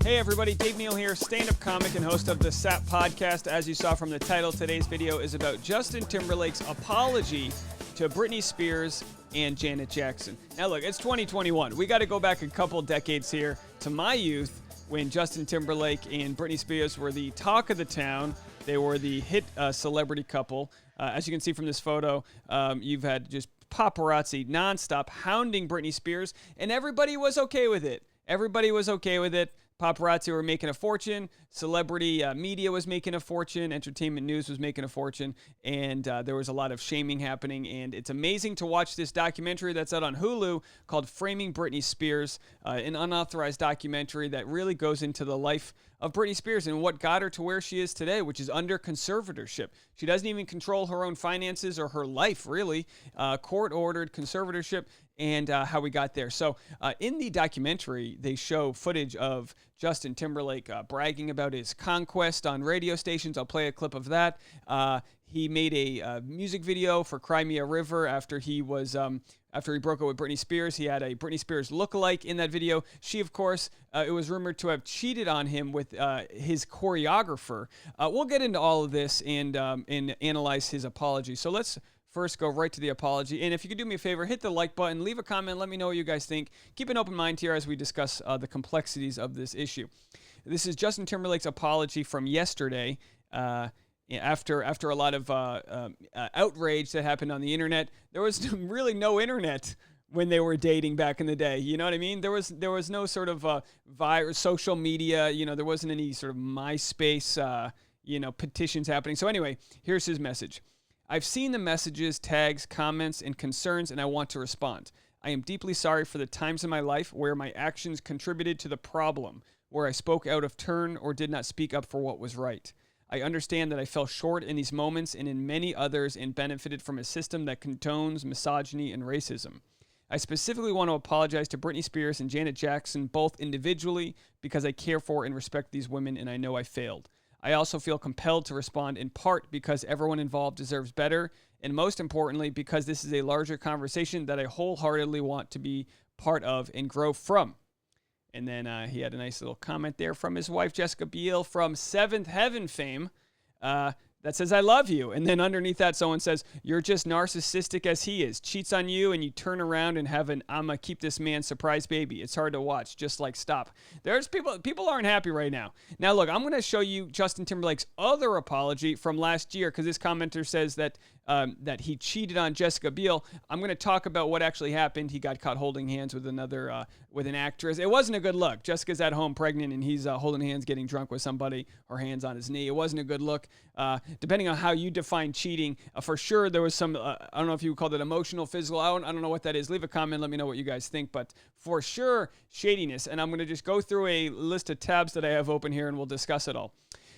Hey everybody, Dave Neal here, stand-up comic and host of the SAP podcast. As you saw from the title, today's video is about Justin Timberlake's apology to Britney Spears and Janet Jackson. Now look, it's 2021. We got to go back a couple decades here to my youth when Justin Timberlake and Britney Spears were the talk of the town. They were the hit celebrity couple. As you can see from this photo, you've had just paparazzi nonstop hounding Britney Spears, and everybody was okay with it. Everybody was okay with it. Paparazzi were making a fortune. Celebrity media was making a fortune. Entertainment news was making a fortune. And there was a lot of shaming happening. And it's amazing to watch this documentary that's out on Hulu called Framing Britney Spears, an unauthorized documentary that really goes into the life of Britney Spears and what got her to where she is today, which is under conservatorship. She doesn't even control her own finances or her life, really. Court-ordered conservatorship and how we got there. So in the documentary, they show footage of Justin Timberlake bragging about his conquest on radio stations. I'll play a clip of that. He made a music video for Cry Me a River after he was after he broke up with Britney Spears. He had a Britney Spears lookalike in that video. She, of course, it was rumored to have cheated on him with his choreographer. We'll get into all of this and analyze his apology. So let's first go right to the apology. And if you could do me a favor, hit the like button, leave a comment, let me know what you guys think. Keep an open mind here as we discuss the complexities of this issue. This is Justin Timberlake's apology from yesterday. After a lot of outrage that happened on the internet. There was really no internet when they were dating back in the day. You know what I mean? There was no sort of social media. You know, there wasn't any sort of MySpace, petitions happening. So anyway, here's his message. I've seen the messages, tags, comments, and concerns, and I want to respond. I am deeply sorry for the times in my life where my actions contributed to the problem, where I spoke out of turn or did not speak up for what was right. I understand that I fell short in these moments and in many others and benefited from a system that condones misogyny and racism. I specifically want to apologize to Britney Spears and Janet Jackson, both individually, because I care for and respect these women and I know I failed. I also feel compelled to respond in part because everyone involved deserves better, and most importantly, because this is a larger conversation that I wholeheartedly want to be part of and grow from. And then he had a nice little comment there from his wife, Jessica Biel, from Seventh Heaven fame, that says, I love you. And then underneath that, someone says, you're just narcissistic as he is. Cheats on you, and you turn around and have an I'ma keep this man surprise baby. It's hard to watch, just like stop. There's people aren't happy right now. Now, look, I'm going to show you Justin Timberlake's other apology from last year, because this commenter says that he cheated on Jessica Biel. I'm going to talk about what actually happened. He got caught holding hands with with an actress. It wasn't a good look. Jessica's at home pregnant, and he's holding hands, getting drunk with somebody, her hands on his knee. It wasn't a good look. Depending on how you define cheating, for sure there was some, I don't know if you would call it emotional, physical, I don't know what that is. Leave a comment, let me know what you guys think, but for sure, shadiness. And I'm going to just go through a list of tabs that I have open here, and we'll discuss it all.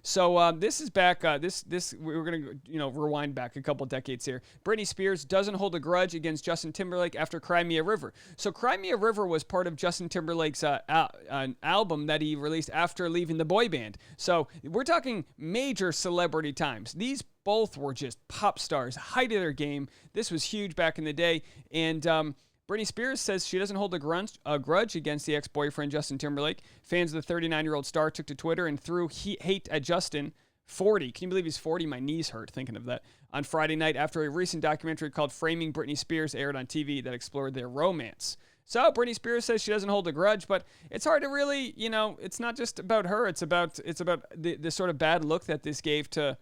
So this is back, we're going to, rewind back a couple decades here. Britney Spears doesn't hold a grudge against Justin Timberlake after Cry Me a River. So Cry Me a River was part of Justin Timberlake's an album that he released after leaving the boy band. So we're talking major celebrity times. These both were just pop stars, height of their game. This was huge back in the day. And Britney Spears says she doesn't hold a grudge against the ex-boyfriend Justin Timberlake. Fans of the 39-year-old star took to Twitter and threw hate at Justin, 40. Can you believe he's 40? My knees hurt thinking of that. On Friday night after a recent documentary called Framing Britney Spears aired on TV that explored their romance. So Britney Spears says she doesn't hold a grudge, but it's hard to really, it's not just about her. It's about the sort of bad look that this gave to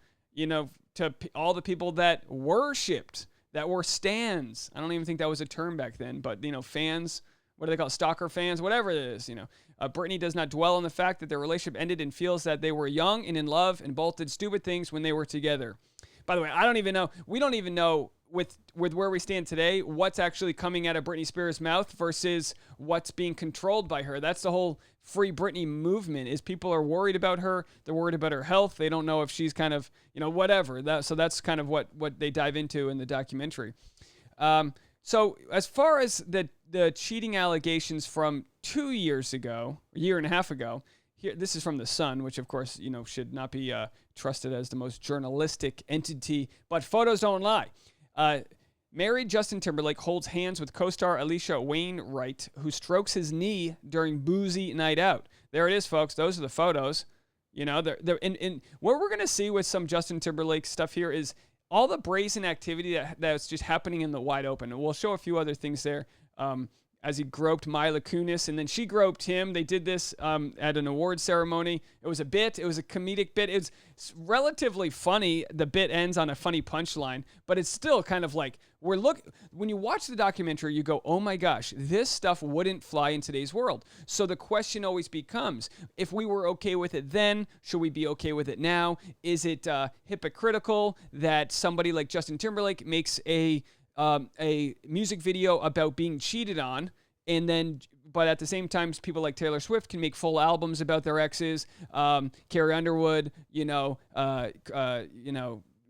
all the people that worshipped, that were stans. I don't even think that was a term back then, but, fans, what do they call it? Stalker fans, whatever it is, Britney does not dwell on the fact that their relationship ended and feels that they were young and in love and both did stupid things when they were together. By the way, we don't even know with where we stand today, what's actually coming out of Britney Spears' mouth versus what's being controlled by her. That's the whole Free Britney movement, is people are worried about her. They're worried about her health. They don't know if she's kind of, whatever. So that's kind of what they dive into in the documentary. So as far as the cheating allegations from 2 years ago, a year and a half ago, here, this is from The Sun, which of course, should not be trusted as the most journalistic entity, but photos don't lie. Married Justin Timberlake holds hands with co-star Alicia Wainwright, who strokes his knee during boozy night out. There it is, folks. Those are the photos. You know, and what we're going to see with some Justin Timberlake stuff here is all the brazen activity that's just happening in the wide open. And we'll show a few other things there as he groped Mila Kunis, and then she groped him. They did this at an award ceremony. It was a bit. It was a comedic bit. It's relatively funny. The bit ends on a funny punchline, but it's still kind of like when you watch the documentary, you go, oh my gosh, this stuff wouldn't fly in today's world. So the question always becomes, if we were okay with it then, should we be okay with it now? Is it hypocritical that somebody like Justin Timberlake makes a music video about being cheated on, but at the same time, people like Taylor Swift can make full albums about their exes. Carrie Underwood,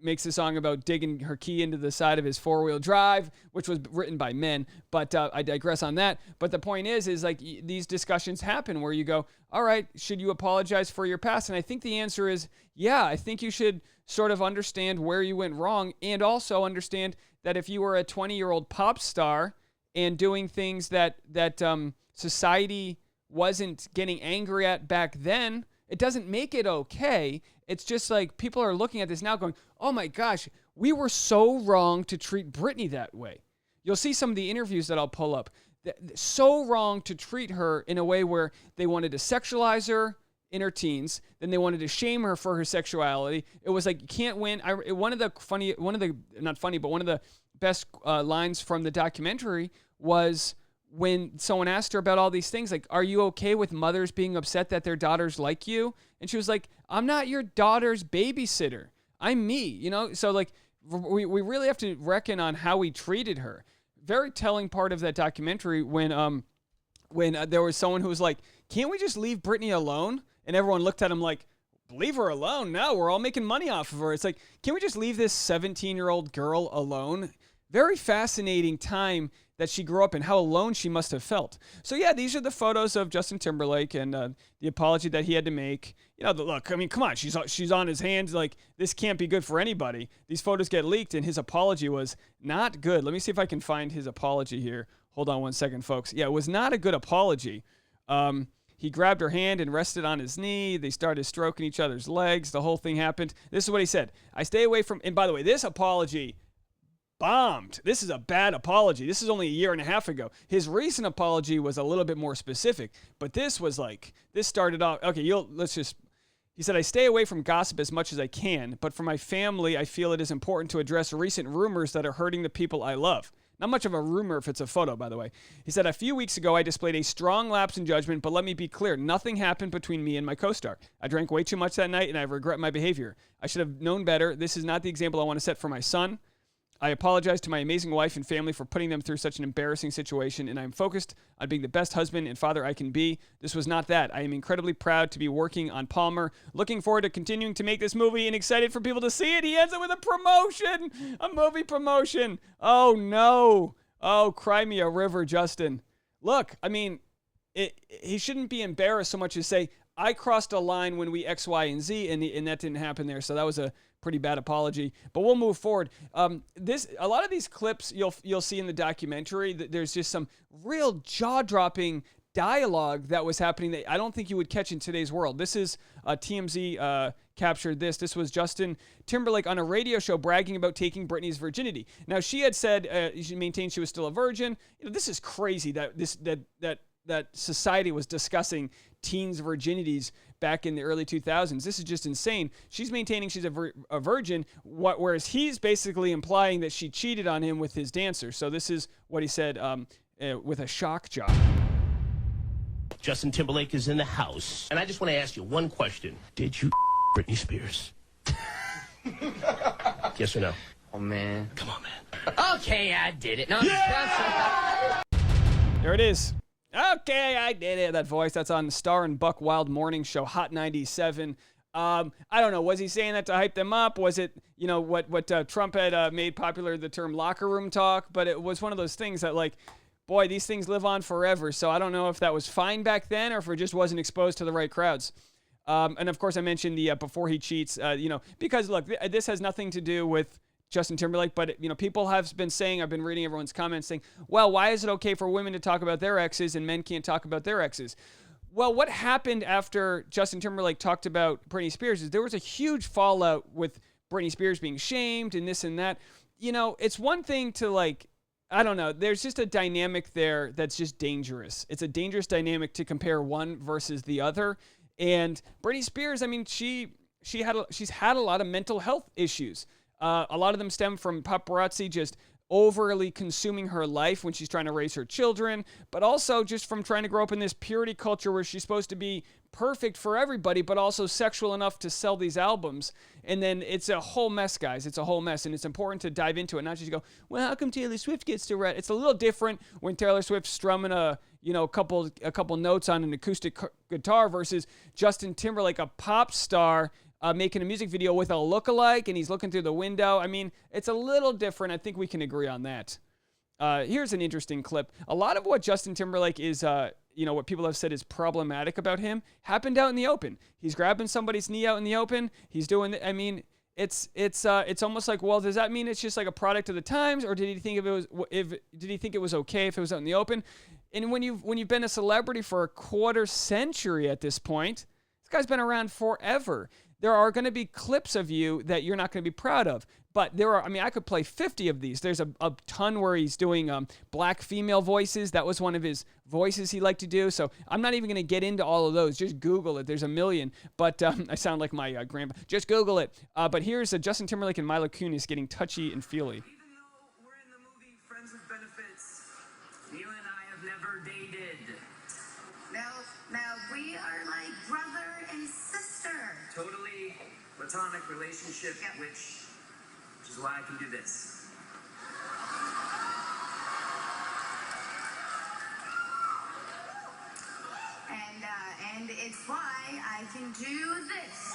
makes a song about digging her key into the side of his four-wheel drive, which was written by men. But I digress on that. But the point is like these discussions happen where you go, all right, should you apologize for your past? And I think the answer is, yeah, I think you should sort of understand where you went wrong, and also understand that if you were a 20-year-old pop star and doing things that society wasn't getting angry at back then, it doesn't make it okay. It's just like people are looking at this now going, oh my gosh, we were so wrong to treat Britney that way. You'll see some of the interviews that I'll pull up. So wrong to treat her in a way where they wanted to sexualize her in her teens, then they wanted to shame her for her sexuality. It was like, you can't win. One of the best lines from the documentary was when someone asked her about all these things, like, are you okay with mothers being upset that their daughters like you? And she was like, I'm not your daughter's babysitter. I'm me, So like, we really have to reckon on how we treated her. Very telling part of that documentary when there was someone who was like, can't we just leave Britney alone? And everyone looked at him like, leave her alone? No, we're all making money off of her. It's like, can we just leave this 17-year-old girl alone? Very fascinating time that she grew up in, how alone she must have felt. So yeah, these are the photos of Justin Timberlake and the apology that he had to make. Look, I mean, come on, she's on his hands. Like, this can't be good for anybody. These photos get leaked, and his apology was not good. Let me see if I can find his apology here. Hold on one second, folks. Yeah, it was not a good apology. He grabbed her hand and rested on his knee. They started stroking each other's legs. The whole thing happened. This is what he said. I stay away from, and by the way, this apology bombed. This is a bad apology. This is only a year and a half ago. His recent apology was a little bit more specific, but this was like, this started off, okay, he said, I stay away from gossip as much as I can, but for my family, I feel it is important to address recent rumors that are hurting the people I love. Not much of a rumor if it's a photo, by the way. He said, a few weeks ago, I displayed a strong lapse in judgment, but let me be clear, nothing happened between me and my co-star. I drank way too much that night, and I regret my behavior. I should have known better. This is not the example I want to set for my son. I apologize to my amazing wife and family for putting them through such an embarrassing situation, and I am focused on being the best husband and father I can be. This was not that. I am incredibly proud to be working on Palmer. Looking forward to continuing to make this movie and excited for people to see it. He ends it with a movie promotion. Oh, no. Oh, cry me a river, Justin. Look, I mean, he shouldn't be embarrassed so much as say, I crossed a line when we X, Y, and Z, and that didn't happen there. So that was a pretty bad apology. But we'll move forward. A lot of these clips you'll see in the documentary, there's just some real jaw-dropping dialogue that was happening that I don't think you would catch in today's world. This is TMZ captured this. This was Justin Timberlake on a radio show bragging about taking Britney's virginity. Now, she had said she maintained she was still a virgin. This is crazy that society was discussing teens' virginities back in the early 2000s. This is just insane. She's maintaining she's a virgin, whereas he's basically implying that she cheated on him with his dancer. So this is what he said with a shock jock. Justin Timberlake is in the house, and I just want to ask you one question. Did you Britney Spears? Yes or no? Oh, man. Come on, man. Okay, I did it. No, There it is. Okay, I did it. That voice, that's on the Star and Buck Wild Morning Show, Hot 97. I don't know. Was he saying that to hype them up? Was it, what Trump had made popular, the term locker room talk? But it was one of those things that, like, boy, these things live on forever. So I don't know if that was fine back then or if it just wasn't exposed to the right crowds. And, of course, I mentioned the before he cheats, because, look, this has nothing to do with Justin Timberlake, but people have been saying, I've been reading everyone's comments saying, well, why is it okay for women to talk about their exes and men can't talk about their exes? Well, what happened after Justin Timberlake talked about Britney Spears is there was a huge fallout with Britney Spears being shamed and this and that. You know, it's one thing to like, I don't know. There's just a dynamic there that's just dangerous. It's a dangerous dynamic to compare one versus the other. And Britney Spears, I mean, she's had a lot of mental health issues. A lot of them stem from paparazzi just overly consuming her life when she's trying to raise her children, but also just from trying to grow up in this purity culture where she's supposed to be perfect for everybody, but also sexual enough to sell these albums. And then it's a whole mess, guys. It's a whole mess, and it's important to dive into it, not just go, well, how come Taylor Swift gets to write? It's a little different when Taylor Swift's strumming a couple notes on an acoustic guitar versus Justin Timberlake, a pop star, making a music video with a lookalike, and he's looking through the window. I mean, it's a little different. I think we can agree on that. Here's an interesting clip. A lot of what Justin Timberlake is, what people have said is problematic about him happened out in the open. He's grabbing somebody's knee out in the open. He's doing, it's almost like, well, does that mean it's just like a product of the times, or did he think it was okay if it was out in the open? And when you've been a celebrity for a quarter century at this point, this guy's been around forever. There are going to be clips of you that you're not going to be proud of. But I could play 50 of these. There's a ton where he's doing black female voices. That was one of his voices he liked to do. So I'm not even going to get into all of those. Just Google it. There's a million. But I sound like my grandpa. Just Google it. But here's Justin Timberlake and Mila Kunis getting touchy and feely. Even though we're in the movie Friends with Benefits, Neal and I have never dated. Now we are like brother and sister. Totally platonic relationship, Yep. which is why I can do this. And it's why I can do this.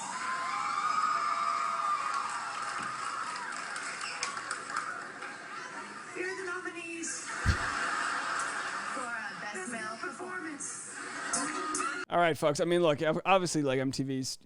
Here are the nominees For best male performance. All right, folks. I mean, look, obviously, like MTV's,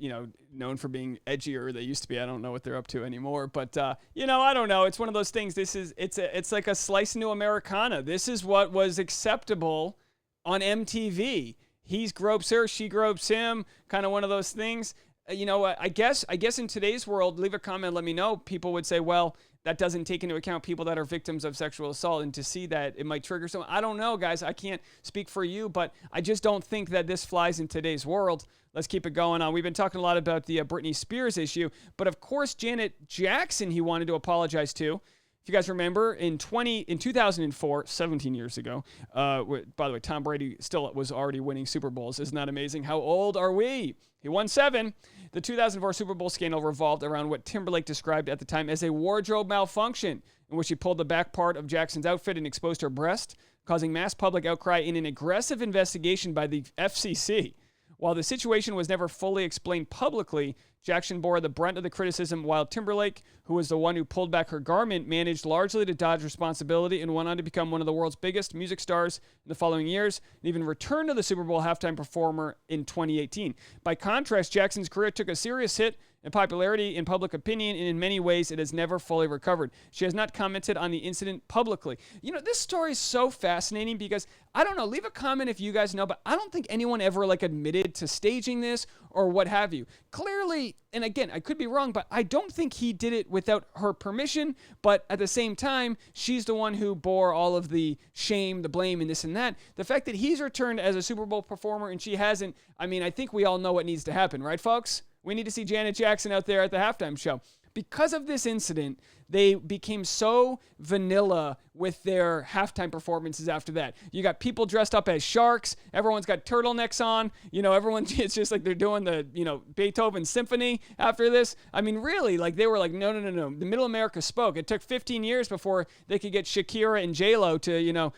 known for being edgier. They used to be. I don't know what they're up to anymore. But I don't know. It's one of those things. It's like a slice into Americana. This is what was acceptable on MTV. He gropes her, she gropes him. Kind of one of those things. I guess in today's world, leave a comment. Let me know. People would say, well, that doesn't take into account people that are victims of sexual assault, and to see that it might trigger someone. I don't know, guys. I can't speak for you, but I just don't think that this flies in today's world. Let's keep it going on. We've been talking a lot about the Britney Spears issue, but of course, Janet Jackson, he wanted to apologize to. If you guys remember, in 2004, 17 years ago, by the way, Tom Brady still was already winning Super Bowls. Isn't that amazing? How old are we? He won 7. The 2004 Super Bowl scandal revolved around what Timberlake described at the time as a wardrobe malfunction, in which she pulled the back part of Jackson's outfit and exposed her breast, causing mass public outcry in an aggressive investigation by the FCC. While the situation was never fully explained publicly, Jackson bore the brunt of the criticism, while Timberlake, who was the one who pulled back her garment, managed largely to dodge responsibility and went on to become one of the world's biggest music stars in the following years, and even returned to the Super Bowl halftime performer in 2018. By contrast, Jackson's career took a serious hit in popularity in public opinion, and in many ways, it has never fully recovered. She has not commented on the incident publicly. This story is so fascinating because, I don't know, leave a comment if you guys know, but I don't think anyone ever admitted to staging this or what have you. Clearly, and again, I could be wrong, but I don't think he did it without her permission, but at the same time, she's the one who bore all of the shame, the blame, and this and that. The fact that he's returned as a Super Bowl performer and she hasn't, I think we all know what needs to happen, right, folks? We need to see Janet Jackson out there at the halftime show. Because of this incident, they became so vanilla with their halftime performances after that. You got people dressed up as sharks. Everyone's got turtlenecks on. It's just like they're doing the, Beethoven symphony after this. Really, they were like, no. The middle America spoke. It took 15 years before they could get Shakira and J-Lo to,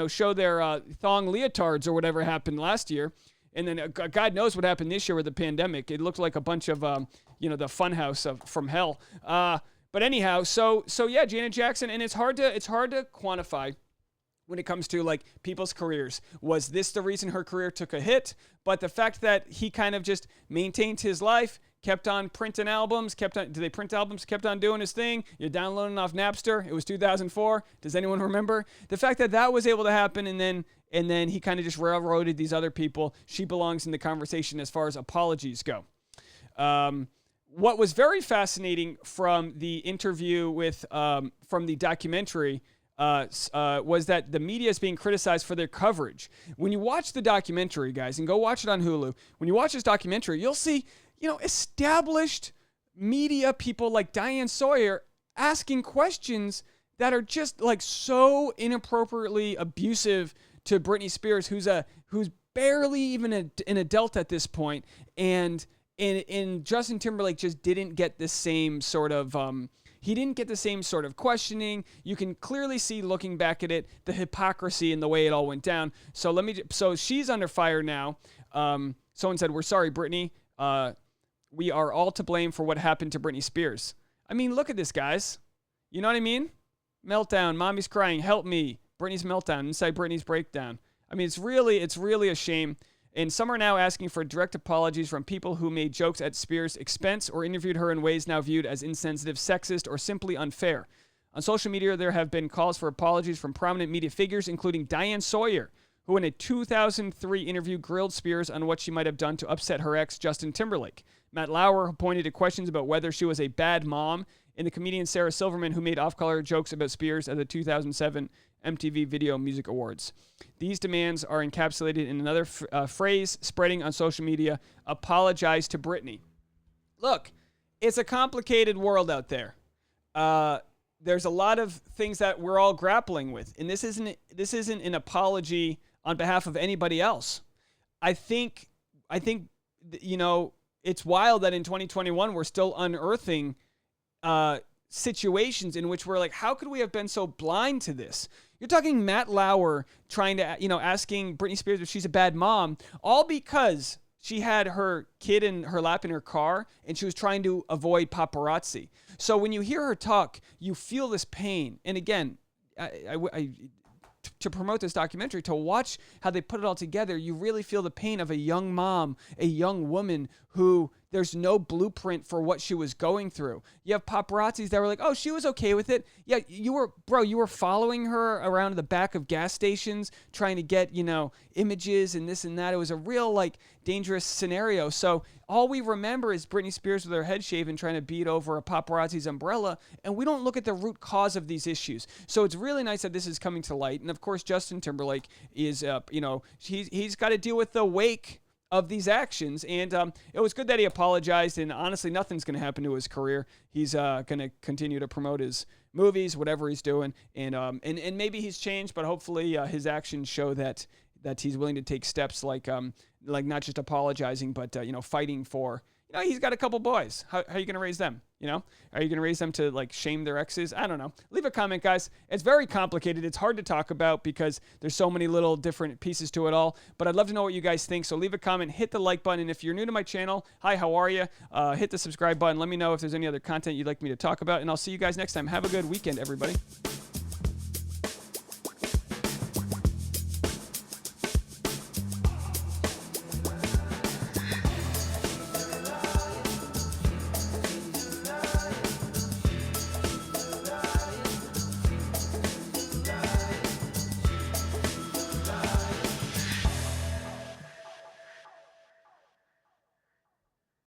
show their thong leotards or whatever happened last year. And then God knows what happened this year with the pandemic. It looked like a bunch of, the funhouse from hell. But anyhow, so yeah, Janet Jackson, and it's hard to quantify when it comes to like people's careers. Was this the reason her career took a hit? But the fact that he kind of just maintained his life, kept on printing albums, did they print albums? Kept on doing his thing. You're downloading off Napster. It was 2004. Does anyone remember? The fact that that was able to happen, and then he kind of just railroaded these other people. She belongs in the conversation as far as apologies go. What was very fascinating from the interview with, from the documentary, was that the media is being criticized for their coverage. When you watch the documentary, guys, and go watch it on Hulu, when you watch this documentary, you'll see, established media people like Diane Sawyer asking questions that are just like so inappropriately abusive to Britney Spears, who's barely even an adult at this point, and Justin Timberlake just didn't get the same sort of he didn't get the same sort of questioning. You can clearly see, looking back at it, the hypocrisy and the way it all went down. So she's under fire now. Someone said, "We're sorry, Britney. We are all to blame for what happened to Britney Spears." I mean, look at this, guys. You know what I mean? Meltdown. Mommy's crying. Help me. Britney's meltdown. Inside Britney's breakdown. I mean, it's really a shame. And some are now asking for direct apologies from people who made jokes at Spears' expense or interviewed her in ways now viewed as insensitive, sexist, or simply unfair. On social media, there have been calls for apologies from prominent media figures, including Diane Sawyer, who in a 2003 interview grilled Spears on what she might have done to upset her ex, Justin Timberlake. Matt Lauer pointed to questions about whether she was a bad mom, and the comedian Sarah Silverman, who made off-color jokes about Spears at the 2007 MTV Video Music Awards. These demands are encapsulated in another phrase spreading on social media: apologize to Britney. Look, it's a complicated world out there. There's a lot of things that we're all grappling with, and this isn't an apology on behalf of anybody else. I think it's wild that in 2021 we're still unearthing situations in which we're like, how could we have been so blind to this? You're talking Matt Lauer trying to, asking Britney Spears if she's a bad mom, all because she had her kid in her lap in her car and she was trying to avoid paparazzi. So when you hear her talk, you feel this pain. And again, to promote this documentary, to watch how they put it all together, you really feel the pain of a young mom, a young woman who there's no blueprint for what she was going through. You have paparazzis that were like, oh, she was okay with it. Yeah, you were following her around the back of gas stations trying to get, images and this and that. It was a real, dangerous scenario. So all we remember is Britney Spears with her head shaven trying to beat over a paparazzi's umbrella, and we don't look at the root cause of these issues. So it's really nice that this is coming to light. And of course, Justin Timberlake is, he's got to deal with the wake of these actions, and it was good that he apologized, and honestly, nothing's going to happen to his career. He's going to continue to promote his movies, whatever he's doing, and maybe he's changed, but hopefully his actions show that he's willing to take steps like not just apologizing, but fighting for. He's got a couple boys. How are you going to raise them? Are you going to raise them to shame their exes? I don't know. Leave a comment, guys. It's very complicated. It's hard to talk about because there's so many little different pieces to it all. But I'd love to know what you guys think. So leave a comment, hit the like button. And if you're new to my channel, hi, how are you? Hit the subscribe button. Let me know if there's any other content you'd like me to talk about. And I'll see you guys next time. Have a good weekend, everybody.